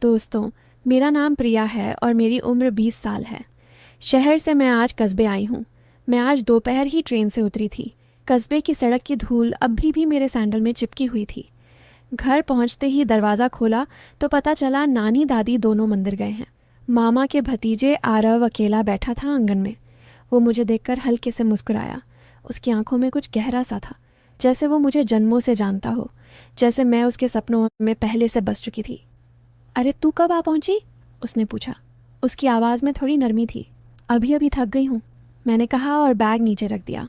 दोस्तों, मेरा नाम प्रिया है और मेरी उम्र 20 साल है। शहर से मैं आज कस्बे आई हूँ। मैं आज दोपहर ही ट्रेन से उतरी थी। कस्बे की सड़क की धूल अभी भी मेरे सैंडल में चिपकी हुई थी। घर पहुँचते ही दरवाज़ा खोला तो पता चला नानी दादी दोनों मंदिर गए हैं। मामा के भतीजे आरव अकेला बैठा था आंगन में। वो मुझे देखकर हल्के से मुस्कुराया। उसकी आंखों में कुछ गहरा सा था, जैसे वो मुझे जन्मों से जानता हो, जैसे मैं उसके सपनों में पहले से बस चुकी थी। अरे तू कब आ पहुंची? उसने पूछा। उसकी आवाज़ में थोड़ी नरमी थी। अभी अभी थक गई हूँ, मैंने कहा और बैग नीचे रख दिया।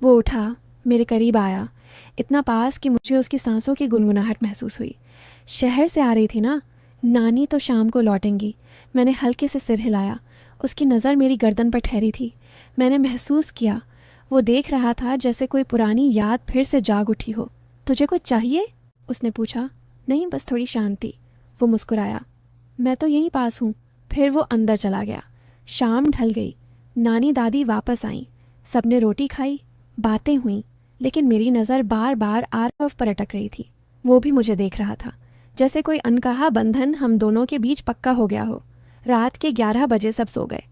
वो उठा, मेरे करीब आया, इतना पास कि मुझे उसकी सांसों की गुनगुनाहट महसूस हुई। शहर से आ रही थी ना? नानी तो शाम को लौटेंगी। मैंने हल्के से सिर हिलाया। उसकी नज़र मेरी गर्दन पर ठहरी थी। मैंने महसूस किया वो देख रहा था जैसे कोई पुरानी याद फिर से जाग उठी हो। तुझे कुछ चाहिए? उसने पूछा। नहीं, बस थोड़ी शांति। वो मुस्कुराया। मैं तो यहीं पास हूँ। फिर वो अंदर चला गया। शाम ढल गई। नानी दादी वापस आईं। सबने रोटी खाई, बातें हुईं, लेकिन मेरी नज़र बार बार आरव पर अटक रही थी। वो भी मुझे देख रहा था, जैसे कोई अनकहा बंधन हम दोनों के बीच पक्का हो गया हो। रात के 11 बजे सब सो गए।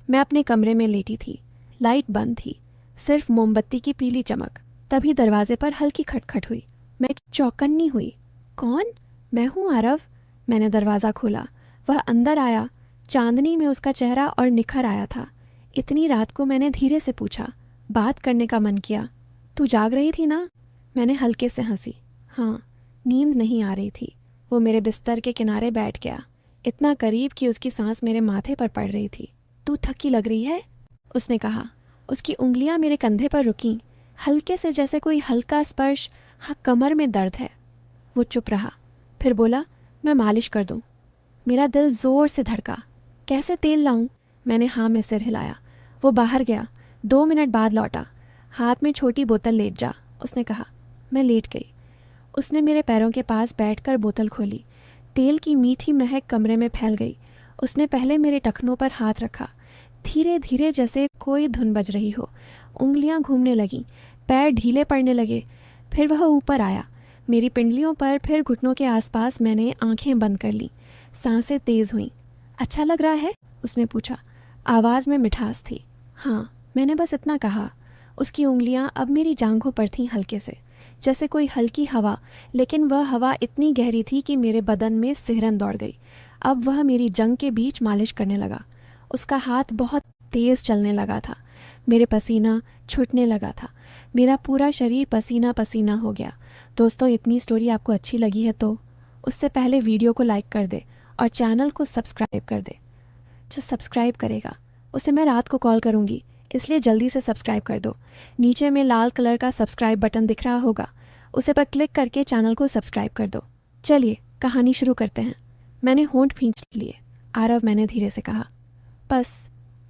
मैं अपने कमरे में लेटी थी। लाइट बंद थी, सिर्फ मोमबत्ती की पीली चमक। तभी दरवाजे पर हल्की खटखट हुई। मैं चौकन्नी हुई। कौन? मैं हूँ आरव। मैंने दरवाज़ा खोला। वह अंदर आया। चांदनी में उसका चेहरा और निखर आया था। इतनी रात को मैंने धीरे से पूछा। बात करने का मन किया। तू जाग रही थी ना? मैंने हल्के से हंसी। हाँ, नींद नहीं आ रही थी। वो मेरे बिस्तर के किनारे बैठ गया, इतना करीब कि उसकी सांस मेरे माथे पर पड़ रही थी। तू थकी लग रही है, उसने कहा। उसकी उंगलियां मेरे कंधे पर रुकीं, हल्के से, जैसे कोई हल्का स्पर्श। हाँ, कमर में दर्द है। वो चुप रहा, फिर बोला, मैं मालिश कर दूं? मेरा दिल जोर से धड़का। कैसे तेल लाऊं? मैंने हाँ में सिर हिलाया। वो बाहर गया। 2 मिनट बाद लौटा। हाथ में छोटी बोतल। लेट जा, उसने कहा। मैं लेट गई। उसने मेरे पैरों के पास बैठकर बोतल खोली। तेल की मीठी महक कमरे में फैल गई। उसने पहले मेरे टखनों पर हाथ रखा, धीरे धीरे, जैसे कोई धुन बज रही हो। उंगलियां घूमने लगीं, पैर ढीले पड़ने लगे। फिर वह ऊपर आया, मेरी पिंडलियों पर, फिर घुटनों के आसपास। मैंने आंखें बंद कर लीं। सांसें तेज हुईं। अच्छा लग रहा है? उसने पूछा। आवाज़ में मिठास थी। हाँ, मैंने बस इतना कहा। उसकी उंगलियां अब मेरी जांघों पर थीं, हल्के से, जैसे कोई हल्की हवा, लेकिन वह हवा इतनी गहरी थी कि मेरे बदन में सिहरन दौड़ गई। अब वह मेरी जंग के बीच मालिश करने लगा। उसका हाथ बहुत तेज़ चलने लगा था। मेरे पसीना छूटने लगा था। मेरा पूरा शरीर पसीना पसीना हो गया। दोस्तों, इतनी स्टोरी आपको अच्छी लगी है तो उससे पहले वीडियो को लाइक कर दे और चैनल को सब्सक्राइब कर दे। जो सब्सक्राइब करेगा उसे मैं रात को कॉल करूँगी, इसलिए जल्दी से सब्सक्राइब कर दो। नीचे में लाल कलर का सब्सक्राइब बटन दिख रहा होगा, उसे पर क्लिक करके चैनल को सब्सक्राइब कर दो। चलिए कहानी शुरू करते हैं। मैंने होंठ खींच लिए। आरव, मैंने धीरे से कहा, बस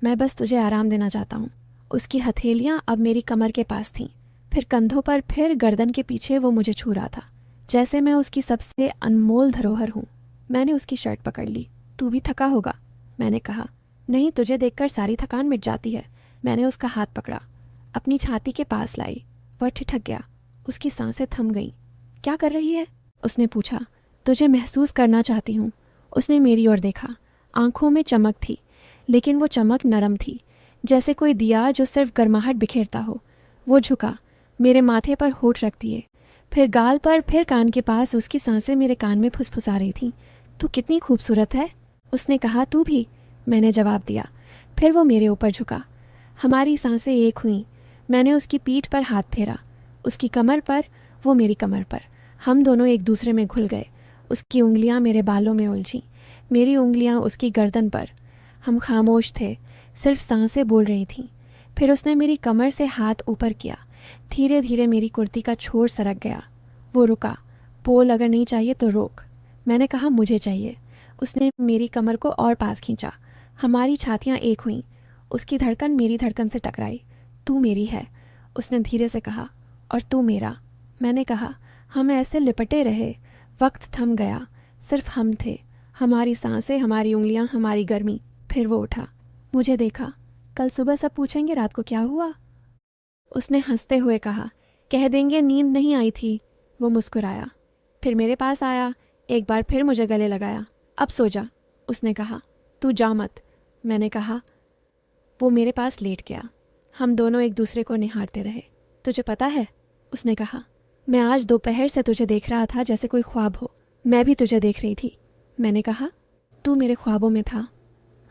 मैं बस तुझे आराम देना चाहता हूँ। उसकी हथेलियाँ अब मेरी कमर के पास थीं, फिर कंधों पर, फिर गर्दन के पीछे। वो मुझे छू रहा था, जैसे मैं उसकी सबसे अनमोल धरोहर हूँ। मैंने उसकी शर्ट पकड़ ली। तू भी थका होगा, मैंने कहा। नहीं, तुझे देखकर सारी थकान मिट जाती है। मैंने उसका हाथ पकड़ा, अपनी छाती के पास लाई। वह ठिठक गया। उसकी सांसें थम गईं। क्या कर रही है? उसने पूछा। तुझे महसूस करना चाहती हूँ। उसने मेरी ओर देखा। आंखों में चमक थी, लेकिन वो चमक नरम थी, जैसे कोई दिया जो सिर्फ गर्माहट बिखेरता हो। वो झुका, मेरे माथे पर होठ रख दिए, फिर गाल पर, फिर कान के पास। उसकी सांसें मेरे कान में फुसफुसा रही थीं। तू कितनी खूबसूरत है, उसने कहा। तू भी, मैंने जवाब दिया। फिर वो मेरे ऊपर झुका। हमारी सांसें एक हुईं। मैंने उसकी पीठ पर हाथ फेरा, उसकी कमर पर, वो मेरी कमर पर। हम दोनों एक दूसरे में घुल गए। उसकी उंगलियां मेरे बालों में उलझीं, मेरी उंगलियां उसकी गर्दन पर। हम खामोश थे, सिर्फ सांसें बोल रही थीं। फिर उसने मेरी कमर से हाथ ऊपर किया। धीरे धीरे मेरी कुर्ती का छोर सरक गया। वो रुका। बोल, अगर नहीं चाहिए तो रोक। मैंने कहा, मुझे चाहिए। उसने मेरी कमर को और पास खींचा। हमारी छातियाँ एक हुईं। उसकी धड़कन मेरी धड़कन से टकराई। तू मेरी है, उसने धीरे से कहा, और तू मेरा। मैंने कहा। हम ऐसे लिपटे रहे। वक्त थम गया, सिर्फ हम थे, हमारी सांसें, हमारी उंगलियां, हमारी गर्मी। फिर वो उठा, मुझे देखा। कल सुबह सब पूछेंगे रात को क्या हुआ, उसने हंसते हुए कहा। कह देंगे नींद नहीं आई थी। वो मुस्कुराया, फिर मेरे पास आया, एक बार फिर मुझे गले लगाया। अब सो जा, उसने कहा। तू जा मत, मैंने कहा। वो मेरे पास लेट गया। हम दोनों एक दूसरे को निहारते रहे। तुझे पता है, उसने कहा, मैं आज दोपहर से तुझे देख रहा था जैसे कोई ख्वाब हो। मैं भी तुझे देख रही थी, मैंने कहा। तू मेरे ख्वाबों में था।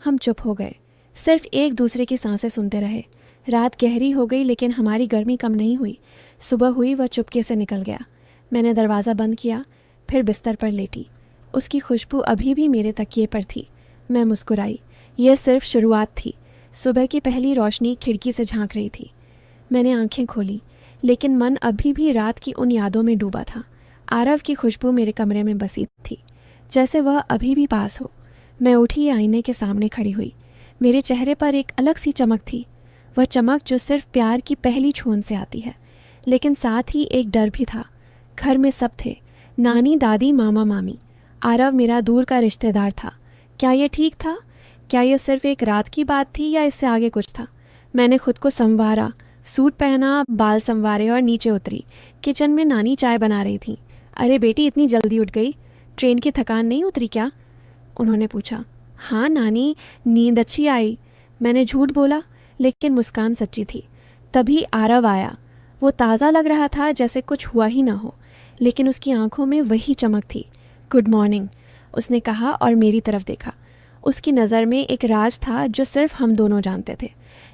हम चुप हो गए, सिर्फ एक दूसरे की सांसें सुनते रहे। रात गहरी हो गई लेकिन हमारी गर्मी कम नहीं हुई। सुबह हुई, वह चुपके से निकल गया। मैंने दरवाज़ा बंद किया, फिर बिस्तर पर लेटी। उसकी खुशबू अभी भी मेरे तकिए पर थी। मैं मुस्कुराई। यह सिर्फ शुरुआत थी। सुबह की पहली रोशनी खिड़की से झांक रही थी। मैंने आंखें खोली, लेकिन मन अभी भी रात की उन यादों में डूबा था। आरव की खुशबू मेरे कमरे में बसी थी, जैसे वह अभी भी पास हो। मैं उठी, आईने के सामने खड़ी हुई। मेरे चेहरे पर एक अलग सी चमक थी, वह चमक जो सिर्फ प्यार की पहली छून से आती है। लेकिन साथ ही एक डर भी था। घर में सब थे, नानी, दादी, मामा, मामी। आरव मेरा दूर का रिश्तेदार था। क्या यह ठीक था? क्या यह सिर्फ एक रात की बात थी या इससे आगे कुछ था? मैंने खुद को संवारा, सूट पहना, बाल संवारे और नीचे उतरी। किचन में नानी चाय बना रही थी। अरे बेटी, इतनी जल्दी उठ गई? ट्रेन की थकान नहीं उतरी क्या? उन्होंने पूछा। हाँ नानी, नींद अच्छी आई, मैंने झूठ बोला, लेकिन मुस्कान सच्ची थी। तभी आरव आया। वो ताज़ा लग रहा था, जैसे कुछ हुआ ही ना हो, लेकिन उसकी आंखों में वही चमक थी। गुड मॉर्निंग, उसने कहा और मेरी तरफ देखा। उसकी नज़र में एक राज था जो सिर्फ हम दोनों जानते थे।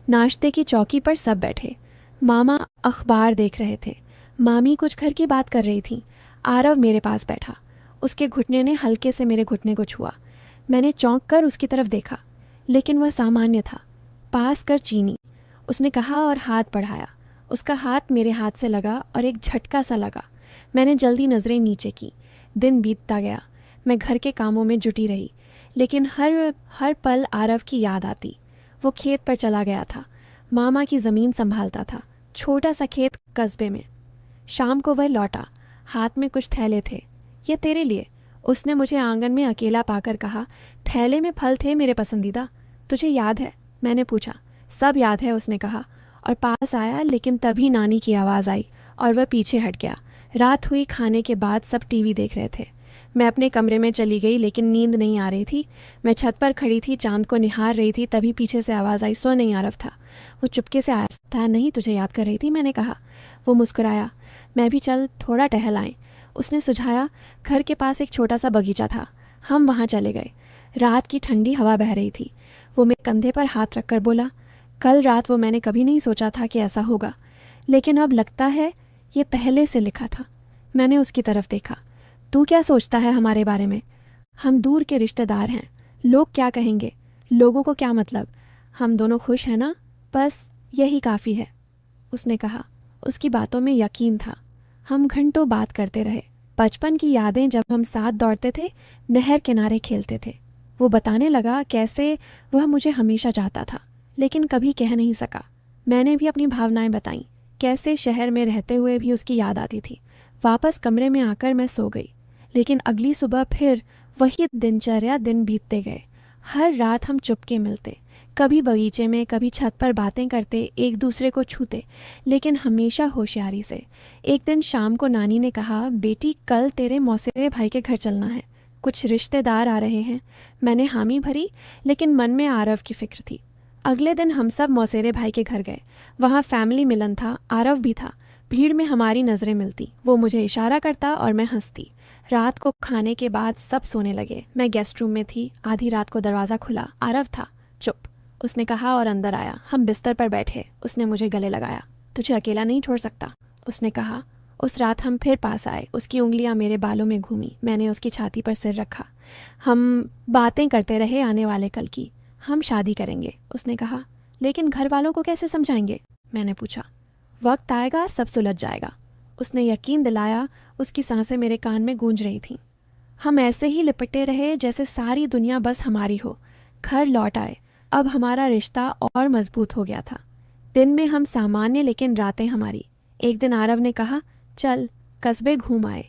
नाश्ते की चौकी पर सब बैठे। मामा अखबार देख रहे थे, मामी कुछ घर की बात कर रही थी। आरव मेरे पास बैठा। उसके घुटने ने हल्के से मेरे घुटने को छुआ। मैंने चौंक कर उसकी तरफ देखा, लेकिन वह सामान्य था। पास कर चीनी, उसने कहा और हाथ बढ़ाया। उसका हाथ मेरे हाथ से लगा और एक झटका सा लगा। मैंने जल्दी नज़रें नीचे की। दिन बीतता गया। मैं घर के कामों में जुटी रही, लेकिन हर पल आरव की याद आती। वो खेत पर चला गया था, मामा की ज़मीन संभालता था, छोटा सा खेत कस्बे में। शाम को वह लौटा, हाथ में कुछ थैले थे। ये तेरे लिए, उसने मुझे आंगन में अकेला पाकर कहा। थैले में फल थे मेरे पसंदीदा। तुझे याद है? मैंने पूछा। सब याद है, उसने कहा और पास आया, लेकिन तभी नानी की आवाज़ आई और वह पीछे हट गया। रात हुई, खाने के बाद सब टीवी देख रहे थे। मैं अपने कमरे में चली गई, लेकिन नींद नहीं आ रही थी। मैं छत पर खड़ी थी, चांद को निहार रही थी। तभी पीछे से आवाज़ आई। सो नहीं, आरव था। वो चुपके से आया था। नहीं, तुझे याद कर रही थी, मैंने कहा। वो मुस्कुराया। मैं भी चल थोड़ा टहल आएं, उसने सुझाया। घर के पास एक छोटा सा बगीचा था, हम वहाँ चले गए। रात की ठंडी हवा बह रही थी। वो मेरे कंधे पर हाथ रखकर बोला, कल रात वो मैंने कभी नहीं सोचा था कि ऐसा होगा, लेकिन अब लगता है ये पहले से लिखा था। मैंने उसकी तरफ देखा। तू क्या सोचता है हमारे बारे में? हम दूर के रिश्तेदार हैं, लोग क्या कहेंगे? लोगों को क्या मतलब? हम दोनों खुश हैं ना, बस यही काफ़ी है, उसने कहा। उसकी बातों में यकीन था। हम घंटों बात करते रहे। बचपन की यादें, जब हम साथ दौड़ते थे, नहर किनारे खेलते थे। वो बताने लगा कैसे वह मुझे हमेशा चाहता था, लेकिन कभी कह नहीं सका। मैंने भी अपनी भावनाएं बताईं, कैसे शहर में रहते हुए भी उसकी याद आती थी। वापस कमरे में आकर मैं सो गई, लेकिन अगली सुबह फिर वही दिनचर्या। दिन बीतते गए। हर रात हम चुपके मिलते, कभी बगीचे में, कभी छत पर बातें करते, एक दूसरे को छूते, लेकिन हमेशा होशियारी से। एक दिन शाम को नानी ने कहा, बेटी कल तेरे मौसेरे भाई के घर चलना है, कुछ रिश्तेदार आ रहे हैं। मैंने हामी भरी, लेकिन मन में आरव की फिक्र थी। अगले दिन हम सब मौसेरे भाई के घर गए। वहाँ फैमिली मिलन था, आरव भी था। भीड़ में हमारी नज़रें मिलती, वो मुझे इशारा करता और मैं हंसती। रात को खाने के बाद सब सोने लगे। मैं गेस्ट रूम में थी। आधी रात को दरवाज़ा खुला। आरव था। चुप, उसने कहा और अंदर आया। हम बिस्तर पर बैठे। उसने मुझे गले लगाया। तुझे अकेला नहीं छोड़ सकता, उसने कहा। उस रात हम फिर पास आए। उसकी उंगलियां मेरे बालों में घूमी। मैंने उसकी छाती पर सिर रखा। हम बातें करते रहे आने वाले कल की। हम शादी करेंगे, उसने कहा। लेकिन घर वालों को कैसे समझाएंगे, मैंने पूछा। वक्त आएगा, सब सुलझ जाएगा, उसने यकीन दिलाया। उसकी सांसें मेरे कान में गूंज रही थीं। हम ऐसे ही लिपटे रहे जैसे सारी दुनिया बस हमारी हो। घर लौट आए। अब हमारा रिश्ता और मजबूत हो गया था। दिन में हम सामान्य, लेकिन रातें हमारी। एक दिन आरव ने कहा, चल कस्बे घूम आए।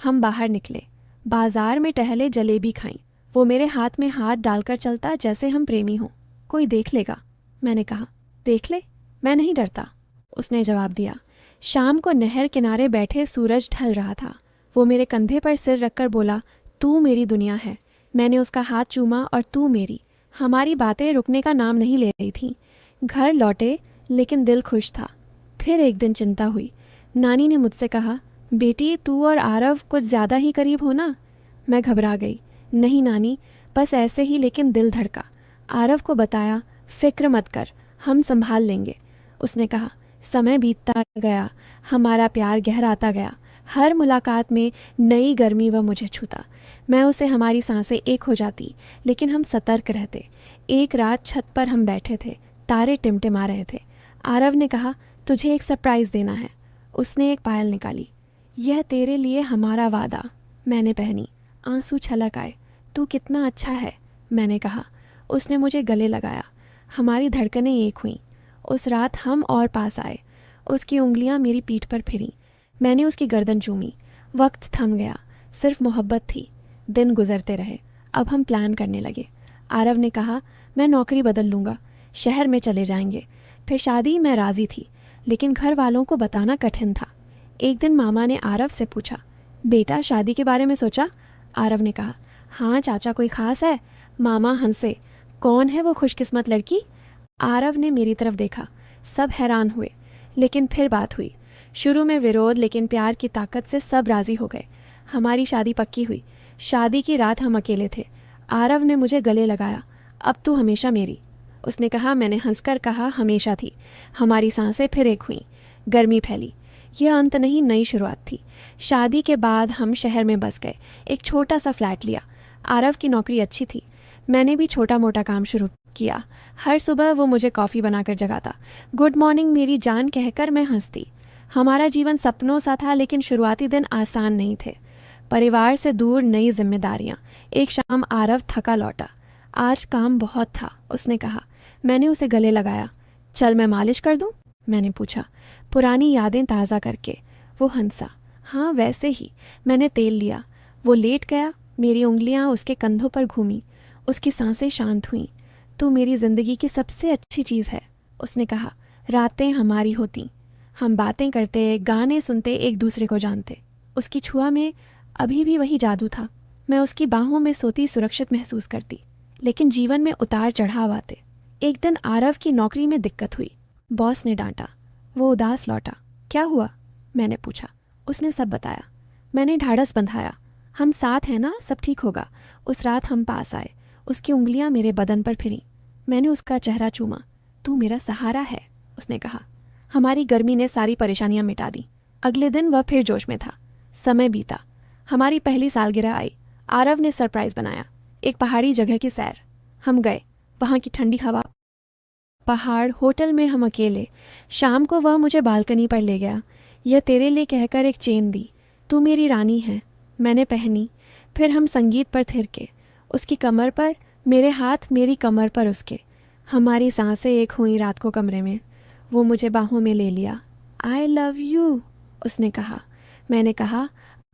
हम बाहर निकले, बाजार में टहले, जलेबी खाई। वो मेरे हाथ में हाथ डालकर चलता जैसे हम प्रेमी हों। कोई देख लेगा, मैंने कहा। देख ले, मैं नहीं डरता, उसने जवाब दिया। शाम को नहर किनारे बैठे सूरज ढल रहा था। वो मेरे कंधे पर सिर रखकर बोला, तू मेरी दुनिया है, मैंने उसका हाथ चूमा और तू मेरी। हमारी बातें रुकने का नाम नहीं ले रही थीं। घर लौटे लेकिन दिल खुश था। फिर एक दिन चिंता हुई। नानी ने मुझसे कहा, बेटी तू और आरव कुछ ज़्यादा ही करीब हो ना। मैं घबरा गई। नहीं नानी, बस ऐसे ही, लेकिन दिल धड़का। आरव को बताया, फिक्र मत कर, हम संभाल लेंगे। उसने कहा। समय बीतता गया, हमारा प्यार गहराता गया। हर मुलाकात में नई गर्मी वह मुझे छूता। मैं उसे, हमारी सांसें एक हो जाती, लेकिन हम सतर्क रहते। एक रात छत पर हम बैठे थे, तारे टिमटिमा रहे थे। आरव ने कहा, तुझे एक सरप्राइज़ देना है। उसने एक पायल निकाली। यह तेरे लिए हमारा वादा। मैंने पहनी। आंसू छलक आए। तू कितना अच्छा है, मैंने कहा। उसने मुझे गले लगाया। हमारी धड़कनें एक हुईं। उस रात हम और पास आए। उसकी उंगलियां मेरी पीठ पर फिरीं। मैंने उसकी गर्दन चूमी। वक्त थम गया, सिर्फ मोहब्बत थी। दिन गुजरते रहे। अब हम प्लान करने लगे। आरव ने कहा, मैं नौकरी बदल लूँगा, शहर में चले जाएंगे। फिर शादी। मैं राज़ी थी, लेकिन घर वालों को बताना कठिन था। एक दिन मामा ने आरव से पूछा, बेटा शादी के बारे में सोचा? आरव ने कहा, हाँ चाचा, कोई ख़ास है? मामा हंसे। कौन है वो खुशकिस्मत लड़की? आरव ने मेरी तरफ देखा। सब हैरान हुए, लेकिन फिर बात हुई। शुरू में विरोध, लेकिन प्यार की ताकत से सब राज़ी हो गए। हमारी शादी पक्की हुई। शादी की रात हम अकेले थे। आरव ने मुझे गले लगाया। अब तू हमेशा मेरी, उसने कहा। मैंने हंसकर कहा, हमेशा थी। हमारी सांसें फिर एक हुईं। गर्मी फैली। यह अंत नहीं, नई शुरुआत थी। शादी के बाद हम शहर में बस गए। एक छोटा सा फ्लैट लिया। आरव की नौकरी अच्छी थी। मैंने भी छोटा मोटा काम शुरू किया। हर सुबह वो मुझे कॉफ़ी बनाकर जगाता। गुड मॉर्निंग मेरी जान कहकर मैं हंसती। हमारा जीवन सपनों सा था, लेकिन शुरुआती दिन आसान नहीं थे। परिवार से दूर, नई जिम्मेदारियां। एक शाम आरव थका लौटा। आज काम बहुत था, उसने कहा। मैंने उसे गले लगाया। चल मैं मालिश कर दूं? मैंने पूछा, पुरानी यादें ताज़ा करके। वो हंसा। हाँ वैसे ही। मैंने तेल लिया। वो लेट गया। मेरी उंगलियां उसके कंधों पर घूमी। उसकी सांसें शांत हुईं। तू मेरी ज़िंदगी की सबसे अच्छी चीज़ है, उसने कहा। रातें हमारी होती, हम बातें करते, गाने सुनते, एक दूसरे को जानते। उसकी छुआ में अभी भी वही जादू था। मैं उसकी बाहों में सोती सुरक्षित महसूस करती। लेकिन जीवन में उतार चढ़ाव आते। एक दिन आरव की नौकरी में दिक्कत हुई। बॉस ने डांटा। वो उदास लौटा। क्या हुआ? मैंने पूछा। उसने सब बताया। मैंने ढाढ़स बंधाया। हम साथ हैं ना, सब ठीक होगा। उस रात हम पास आए। उसकी उंगलियां मेरे बदन पर फिरीं। मैंने उसका चेहरा चूमा। तू मेरा सहारा है, उसने कहा। हमारी गर्मी ने सारी परेशानियां मिटा दी। अगले दिन वह फिर जोश में था। समय बीता। हमारी पहली सालगिरह आई। आरव ने सरप्राइज़ बनाया, एक पहाड़ी जगह की सैर। हम गए। वहाँ की ठंडी हवा, पहाड़, होटल में हम अकेले। शाम को वह मुझे बालकनी पर ले गया। यह तेरे लिए कहकर एक चेन दी। तू मेरी रानी है। मैंने पहनी। फिर हम संगीत पर थिरके। उसकी कमर पर मेरे हाथ, मेरी कमर पर उसके। हमारी सांसें एक हुई रात को कमरे में। वो मुझे बाहों में ले लिया। आई लव यू, उसने कहा। मैंने कहा,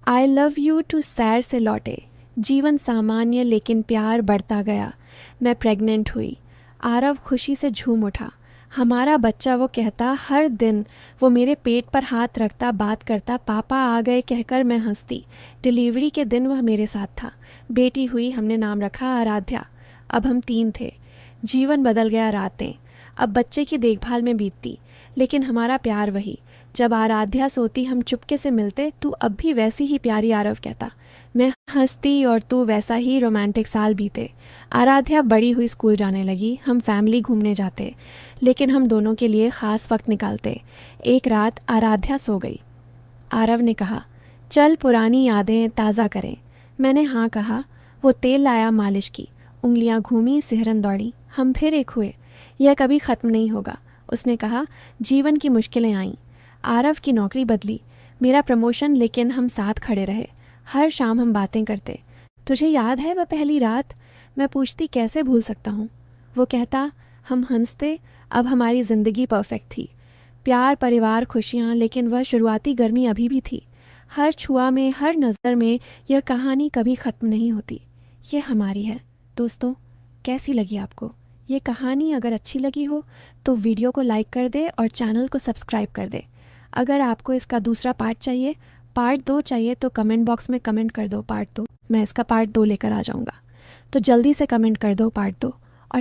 आई लव यू टू। सैर से लौटे। जीवन सामान्य, लेकिन प्यार बढ़ता गया। मैं प्रेग्नेंट हुई। आरव खुशी से झूम उठा। हमारा बच्चा, वो कहता हर दिन। वो मेरे पेट पर हाथ रखता, बात करता, पापा आ गए कहकर मैं हंसती। डिलीवरी के दिन वह मेरे साथ था। बेटी हुई, हमने नाम रखा आराध्या। अब हम 3 थे। जीवन बदल गया। रातें अब बच्चे की देखभाल में बीतती, लेकिन हमारा प्यार वही। जब आराध्या सोती, हम चुपके से मिलते। तू अब भी वैसी ही प्यारी, आरव कहता। मैं हंसती और तू वैसा ही। रोमांटिक साल बीते। आराध्या बड़ी हुई, स्कूल जाने लगी। हम फैमिली घूमने जाते, लेकिन हम दोनों के लिए ख़ास वक्त निकालते। एक रात आराध्या सो गई। आरव ने कहा, चल पुरानी यादें ताज़ा करें। मैंने हाँ कहा। वो तेल लाया, मालिश की। उंगलियां घूमी, सिहरन दौड़ी। हम फिर एक हुए। यह कभी ख़त्म नहीं होगा, उसने कहा। जीवन की मुश्किलें आईं। आरव की नौकरी बदली, मेरा प्रमोशन, लेकिन हम साथ खड़े रहे। हर शाम हम बातें करते। तुझे याद है वह पहली रात? मैं पूछती, कैसे भूल सकता हूँ। वो कहता। हम हंसते। अब हमारी ज़िंदगी परफेक्ट थी। प्यार, परिवार, खुशियाँ, लेकिन वह शुरुआती गर्मी अभी भी थी। हर छुआ में, हर नज़र में यह कहानी कभी ख़त्म नहीं होती। ये हमारी है। दोस्तों, कैसी लगी आपको ये कहानी? अगर अच्छी लगी हो तो वीडियो को लाइक कर दे और चैनल को सब्सक्राइब कर दे। अगर आपको इसका दूसरा पार्ट चाहिए, पार्ट 2 चाहिए, तो कमेंट बॉक्स में कमेंट कर दो पार्ट 2। मैं इसका पार्ट 2 लेकर आ जाऊँगा। तो जल्दी से कमेंट कर दो पार्ट 2 और